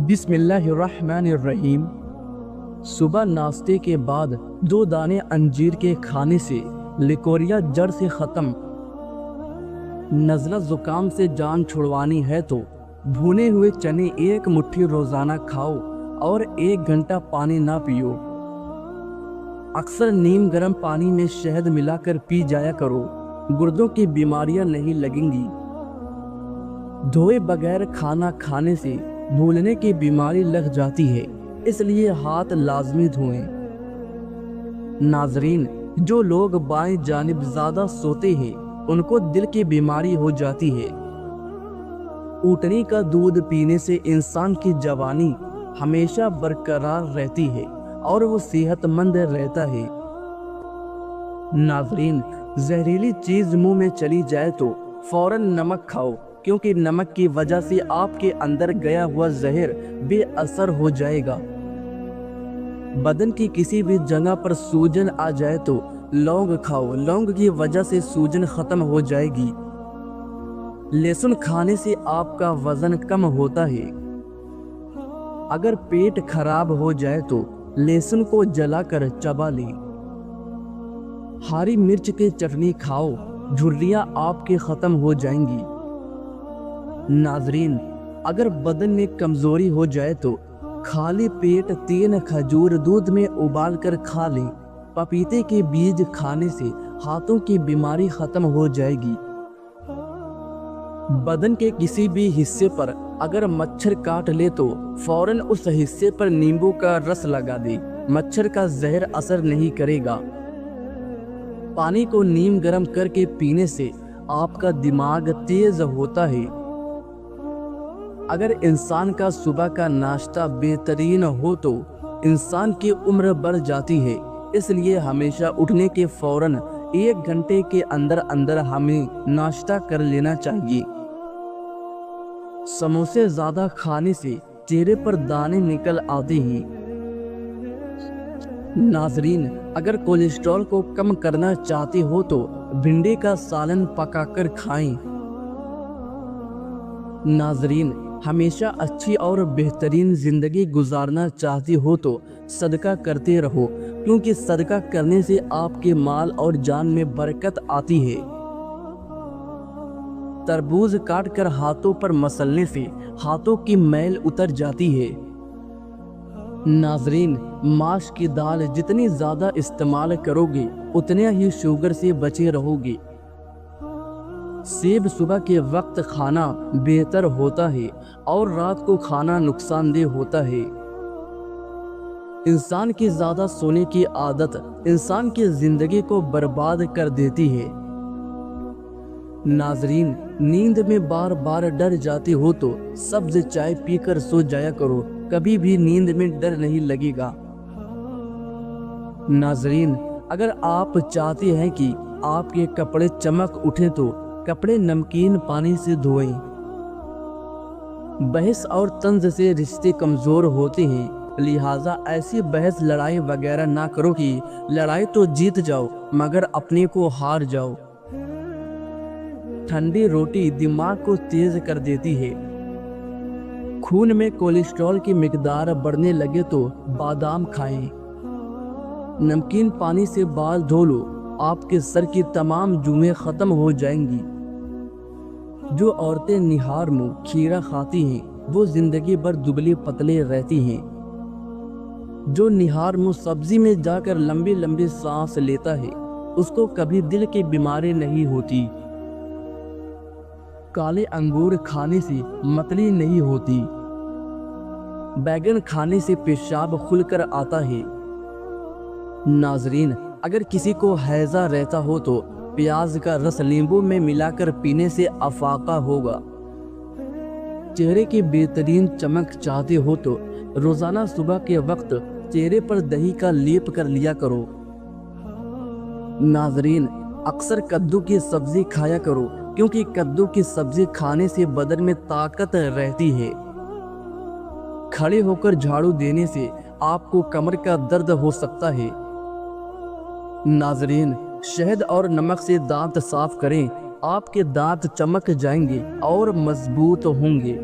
بسم اللہ الرحمن الرحیم۔ صبح ناشتے کے بعد 2 دانے انجیر کے کھانے سے لیکوریا جڑ سے ختم۔ نزلہ زکام سے جان چھڑوانی ہے تو بھونے ہوئے چنے 1 مٹھی روزانہ کھاؤ اور 1 گھنٹہ پانی نہ پیو۔ اکثر نیم گرم پانی میں شہد ملا کر پی جایا کرو، گردوں کی بیماریاں نہیں لگیں گی۔ دھوئے بغیر کھانا کھانے سے بھولنے کی بیماری لگ جاتی ہے، اس لیے ہاتھ لازمی دھوئیں۔ ناظرین، جو لوگ بائیں جانب زیادہ سوتے ہیں ان کو دل کی بیماری ہو جاتی ہے۔ اونٹنی کا دودھ پینے سے انسان کی جوانی ہمیشہ برقرار رہتی ہے اور وہ صحت مند رہتا ہے۔ ناظرین، زہریلی چیز منہ میں چلی جائے تو فوراً نمک کھاؤ، کیونکہ نمک کی وجہ سے آپ کے اندر گیا ہوا زہر بے اثر ہو جائے گا۔ بدن کی کسی بھی جگہ پر سوجن آ جائے تو لونگ کھاؤ، لونگ کی وجہ سے سوجن ختم ہو جائے گی۔ لہسن کھانے سے آپ کا وزن کم ہوتا ہے۔ اگر پیٹ خراب ہو جائے تو لہسن کو جلا کر چبا لیں۔ ہری مرچ کی چٹنی کھاؤ، جھریاں آپ کے ختم ہو جائیں گی۔ ناظرین، اگر بدن میں کمزوری ہو جائے تو خالی پیٹ 3 کھجور دودھ میں ابال کر کھا لیں۔ پپیتے کے بیج کھانے سے ہاتھوں کی بیماری ختم ہو جائے گی۔ بدن کے کسی بھی حصے پر اگر مچھر کاٹ لے تو فوراً اس حصے پر نیمبو کا رس لگا دے، مچھر کا زہر اثر نہیں کرے گا۔ پانی کو نیم گرم کر کے پینے سے آپ کا دماغ تیز ہوتا ہے۔ اگر انسان کا صبح کا ناشتہ بہترین ہو تو انسان کی عمر بڑھ جاتی ہے، اس لیے ہمیشہ اٹھنے کے فوراً 1 گھنٹے کے اندر ہمیں ناشتہ کر لینا چاہیے۔ سموسے زیادہ کھانے سے چہرے پر دانے نکل آتے ہیں۔ ناظرین، اگر کولیسٹرول کو کم کرنا چاہتے ہو تو بھنڈی کا سالن پکا کر کھائیں۔ ناظرین، ہمیشہ اچھی اور بہترین زندگی گزارنا چاہتے ہو تو صدقہ کرتے رہو، کیونکہ صدقہ کرنے سے آپ کے مال اور جان میں برکت آتی ہے۔ تربوز کاٹ کر ہاتھوں پر مسلنے سے ہاتھوں کی میل اتر جاتی ہے۔ ناظرین، ماش کی دال جتنی زیادہ استعمال کرو گے اتنے ہی شوگر سے بچے رہو گے۔ سیب صبح کے وقت کھانا بہتر ہوتا ہے اور رات کو کھانا نقصان دہ ہوتا ہے۔ انسان کی زیادہ سونے کی عادت انسان کی زندگی کو برباد کر دیتی ہے۔ ناظرین، نیند میں بار بار ڈر جاتے ہو تو سبز چائے پی کر سو جایا کرو، کبھی بھی نیند میں ڈر نہیں لگے گا۔ ناظرین، اگر آپ چاہتے ہیں کہ آپ کے کپڑے چمک اٹھیں تو کپڑے نمکین پانی سے دھوئیں۔ بحث اور طنز سے رشتے کمزور ہوتے ہیں، لہٰذا ایسی بحث لڑائی وغیرہ نہ کرو کہ لڑائی تو جیت جاؤ مگر اپنے کو ہار جاؤ۔ ٹھنڈی روٹی دماغ کو تیز کر دیتی ہے۔ خون میں کولیسٹرول کی مقدار بڑھنے لگے تو بادام کھائیں۔ نمکین پانی سے بال دھو لو، آپ کے سر کی تمام جوئیں ختم ہو جائیں گی۔ جو عورتیں نہار منہ کھیرا کھاتی ہیں وہ زندگی بھر دبلی پتلی رہتی ہیں۔ جو نہار منہ سبزی میں جا کر لمبی لمبی سانس لیتا ہے اس کو کبھی دل کی بیماری نہیں ہوتی۔ کالے انگور کھانے سے متلی نہیں ہوتی۔ بیگن کھانے سے پیشاب کھل کر آتا ہے۔ ناظرین، اگر کسی کو ہیضہ رہتا ہو تو پیاز کا رس لیمبو میں ملا کر پینے سے افاقہ ہوگا۔ چہرے کی بہترین چمک چاہتے ہو تو روزانہ صبح کے وقت چہرے پر دہی کا لیپ کر لیا کرو۔ ناظرین، اکثر کدو کی سبزی کھایا کرو، کیونکہ کدو کی سبزی کھانے سے بدن میں طاقت رہتی ہے۔ کھڑے ہو کر جھاڑو دینے سے آپ کو کمر کا درد ہو سکتا ہے۔ ناظرین، شہد اور نمک سے دانت صاف کریں، آپ کے دانت چمک جائیں گے اور مضبوط ہوں گے۔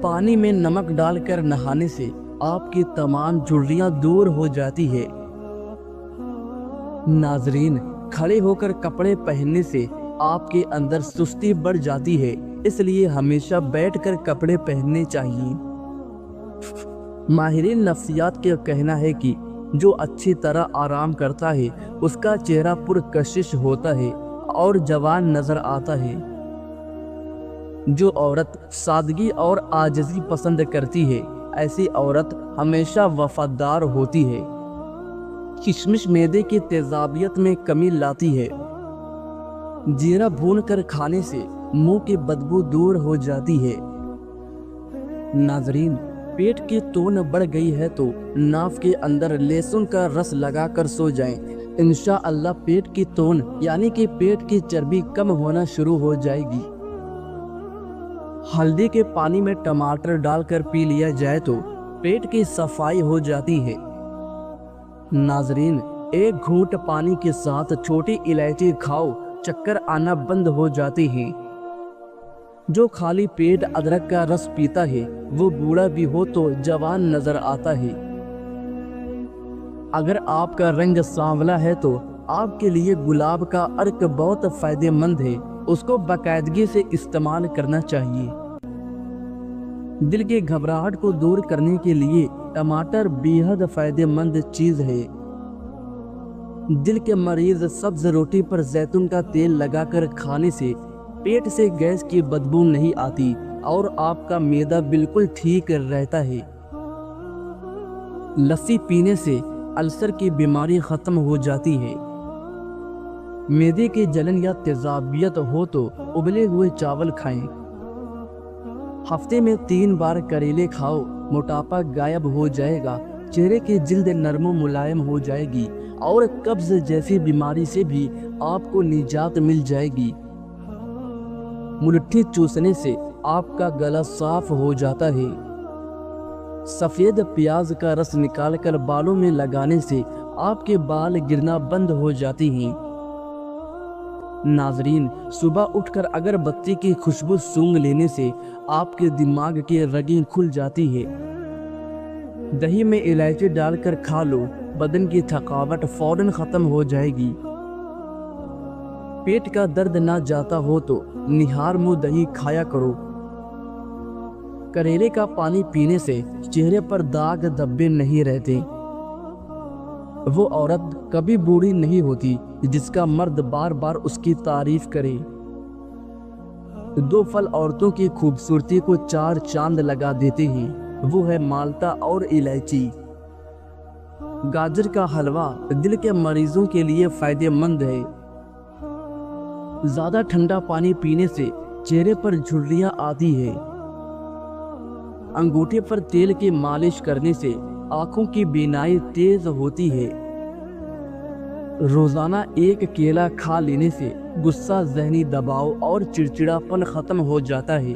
پانی میں نمک ڈال کر نہانے سے آپ کی تمام جھریاں دور ہو جاتی ہے۔ ناظرین، کھڑے ہو کر کپڑے پہننے سے آپ کے اندر سستی بڑھ جاتی ہے، اس لیے ہمیشہ بیٹھ کر کپڑے پہننے چاہیے۔ ماہرین نفسیات کا کہنا ہے کہ جو اچھی طرح آرام کرتا ہے اس کا چہرہ پرکشش ہوتا ہے اور جوان نظر آتا ہے۔ جو عورت سادگی اور عاجزی پسند کرتی ہے ایسی عورت ہمیشہ وفادار ہوتی ہے۔ کشمش معدے کی تیزابیت میں کمی لاتی ہے۔ جیرا بھون کر کھانے سے منہ کی بدبو دور ہو جاتی ہے۔ ناظرین، پیٹ کی تون بڑھ گئی ہے تو ناف کے اندر لہسن کا رس لگا کر سو جائیں، انشاءاللہ پیٹ کی تون یعنی کہ پیٹ کی چربی کم ہونا شروع ہو جائے گی۔ ہلدی کے پانی میں ٹماٹر ڈال کر پی لیا جائے تو پیٹ کی صفائی ہو جاتی ہے۔ ناظرین، ایک گھونٹ پانی کے ساتھ چھوٹی الائچی کھاؤ، چکر آنا بند ہو جاتی ہیں۔ جو خالی پیٹ ادرک کا رس پیتا ہے وہ بوڑھا بھی ہو تو جوان نظر آتا ہے۔ اگر آپ کا رنگ سانولا ہے تو آپ کے لیے گلاب کا عرق بہت فائدہ مند ہے، اس کو باقاعدگی سے استعمال کرنا چاہیے۔ دل کے گھبراہٹ کو دور کرنے کے لیے ٹماٹر بے حد فائدہ مند چیز ہے۔ دل کے مریض سبز روٹی پر زیتون کا تیل لگا کر کھانے سے پیٹ سے گیس کی بدبو نہیں آتی اور آپ کا معدہ بالکل ٹھیک رہتا ہے۔ لسی پینے سے السر کی بیماری ختم ہو جاتی ہے۔ معدے کی جلن یا تیزابیت ہو تو ابلے ہوئے چاول کھائیں۔ ہفتے میں 3 بار کریلے کھاؤ، موٹاپا غائب ہو جائے گا، چہرے کی جلد نرم و ملائم ہو جائے گی اور قبض جیسی بیماری سے بھی آپ کو نجات مل جائے گی۔ ملٹھی چوسنے سے آپ کا گلا صاف ہو جاتا ہے۔ سفید پیاز کا رس نکال کر بالوں میں لگانے سے آپ کے بال گرنا بند ہو جاتی ہیں۔ ناظرین، صبح اٹھ کر اگر بتی کی خوشبو سونگھ لینے سے آپ کے دماغ کی رگیں کھل جاتی ہے۔ دہی میں الائچی ڈال کر کھا لو، بدن کی تھکاوٹ فوراً ختم ہو جائے گی۔ پیٹ کا درد نہ جاتا ہو تو نہار منہ دہی کھایا کرو۔ کریلے کا پانی پینے سے چہرے پر داغ دھبے نہیں رہتے۔ وہ عورت کبھی بوڑھی نہیں ہوتی جس کا مرد بار بار اس کی تعریف کرے۔ 2 پھل عورتوں کی خوبصورتی کو 4 چاند لگا دیتے ہیں، وہ ہے مالٹا اور الائچی۔ گاجر کا حلوہ دل کے مریضوں کے لیے فائدہ مند ہے۔ زیادہ ٹھنڈا پانی پینے سے چہرے پر جھریاں آتی ہے۔ انگوٹھے پر تیل کی مالش کرنے سے آنکھوں کی بینائی تیز ہوتی ہے۔ روزانہ 1 کیلا کھا لینے سے غصہ، ذہنی دباؤ اور چڑچڑا پن ختم ہو جاتا ہے۔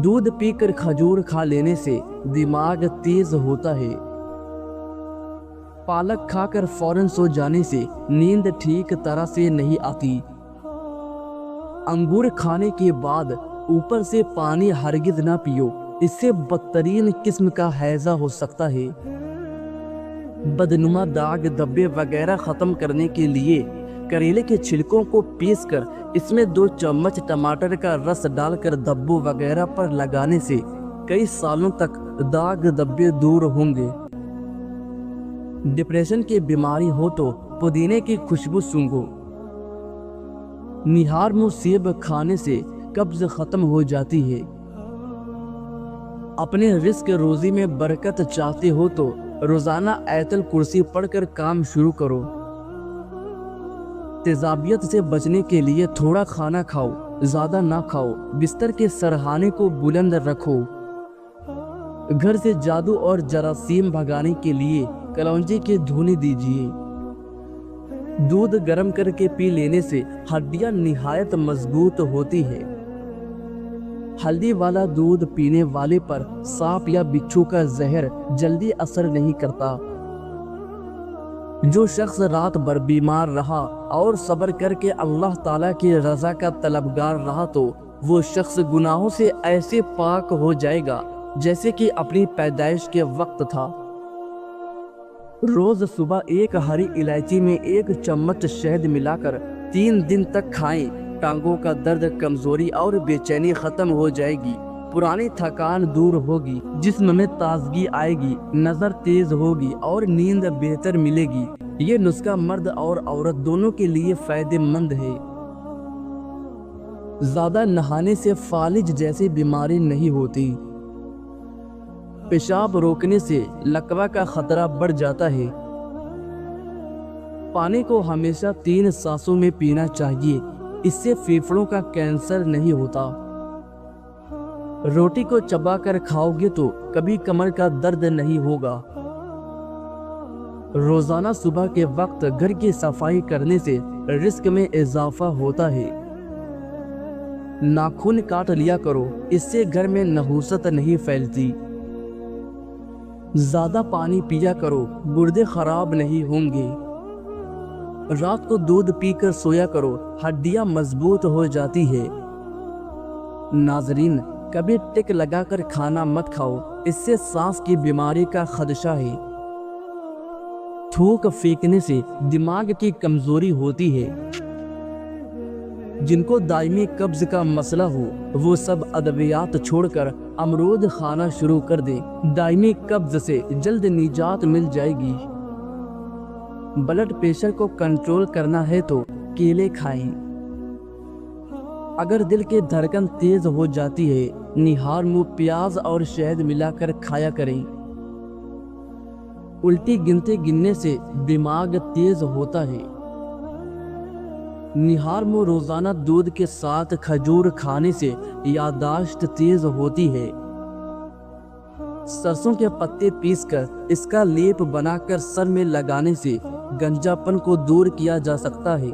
دودھ پی کر کھجور کھا لینے سے دماغ تیز ہوتا ہے۔ پالک کھا کر فوراً سو جانے سے نیند ٹھیک طرح سے نہیں آتی۔ انگور کھانے کے بعد اوپر سے پانی ہرگز نہ پیو، اس سے بدترین قسم کا ہیضہ ہو سکتا ہے۔ بدنما داغ دھبے وغیرہ ختم کرنے کے لیے کریلے کے چھلکوں کو پیس کر اس میں 2 چمچ ٹماٹر کا رس ڈال کر دھبوں وغیرہ پر لگانے سے کئی سالوں تک داغ دھبے دور ہوں گے۔ ڈپریشن کی بیماری ہو تو پودینے کی خوشبو سونگھو۔ نہار منہ سیب کھانے سے قبض ختم ہو جاتی ہے۔ اپنے رزق روزی میں برکت چاہتے ہو تو روزانہ آیت الکرسی پڑھ کر کام شروع کرو۔ تیزابیت سے بچنے کے لیے تھوڑا کھانا کھاؤ، زیادہ نہ کھاؤ۔ بستر کے سرہانے کو بلند رکھو۔ گھر سے جادو اور جراثیم بھگانے کے لیے کلونجی کی دھونی دیجیے۔ دودھ گرم کر کے پی لینے سے ہڈیاں نہایت مضبوط ہوتی ہے۔ ہلدی والا دودھ پینے والے پر سانپ یا بچھو کا زہر جلدی اثر نہیں کرتا۔ جو شخص رات بھر بیمار رہا اور صبر کر کے اللہ تعالیٰ کی رضا کا طلبگار رہا تو وہ شخص گناہوں سے ایسے پاک ہو جائے گا جیسے کہ اپنی پیدائش کے وقت تھا۔ روز صبح ایک ہری الائچی میں 1 چمچ شہد ملا کر 3 دن تک کھائیں۔ ٹانگوں کا درد، کمزوری اور بے چینی ختم ہو جائے گی، پرانی تھکان دور ہوگی، جسم میں تازگی آئے گی، نظر تیز ہوگی اور نیند بہتر ملے گی۔ یہ نسخہ مرد اور عورت دونوں کے لیے فائدہ مند ہے۔ زیادہ نہانے سے فالج جیسی بیماری نہیں ہوتی۔ پیشاب روکنے سے لکوہ کا خطرہ بڑھ جاتا ہے۔ پانی کو ہمیشہ 3 سانسوں میں پینا چاہیے، اس سے پھیپھڑوں کا کینسر نہیں ہوتا۔ روٹی کو چبا کر کھاؤ گے تو کبھی کمر کا درد نہیں ہوگا۔ روزانہ صبح کے وقت گھر کی صفائی کرنے سے رزق میں اضافہ ہوتا ہے۔ ناخن کاٹ لیا کرو، اس سے گھر میں نحوست نہیں پھیلتی۔ زیادہ پانی پیا کرو، گردے خراب نہیں ہوں گے۔ رات کو دودھ پی کر سویا کرو، ہڈیاں مضبوط ہو جاتی ہے۔ ناظرین، کبھی ٹک لگا کر کھانا مت کھاؤ، اس سے سانس کی بیماری کا خدشہ ہے۔ تھوک پھینکنے سے دماغ کی کمزوری ہوتی ہے۔ جن کو دائمی قبض کا مسئلہ ہو وہ سب ادویات چھوڑ کر امرود کھانا شروع کر دیں، دائمی قبض سے جلد نجات مل جائے گی۔ بلڈ پریشر کو کنٹرول کرنا ہے تو کیلے کھائیں۔ اگر دل کی دھڑکن تیز ہو جاتی ہے، نہار منہ پیاز اور شہد ملا کر کھایا کریں۔ الٹی گننے سے دماغ تیز ہوتا ہے۔ نہار منہ روزانہ دودھ کے ساتھ کھجور کھانے سے یادداشت تیز ہوتی ہے۔ سرسوں کے پتے پیس کر اس کا لیپ بنا کر سر میں لگانے سے گنجا پن کو دور کیا جا سکتا ہے۔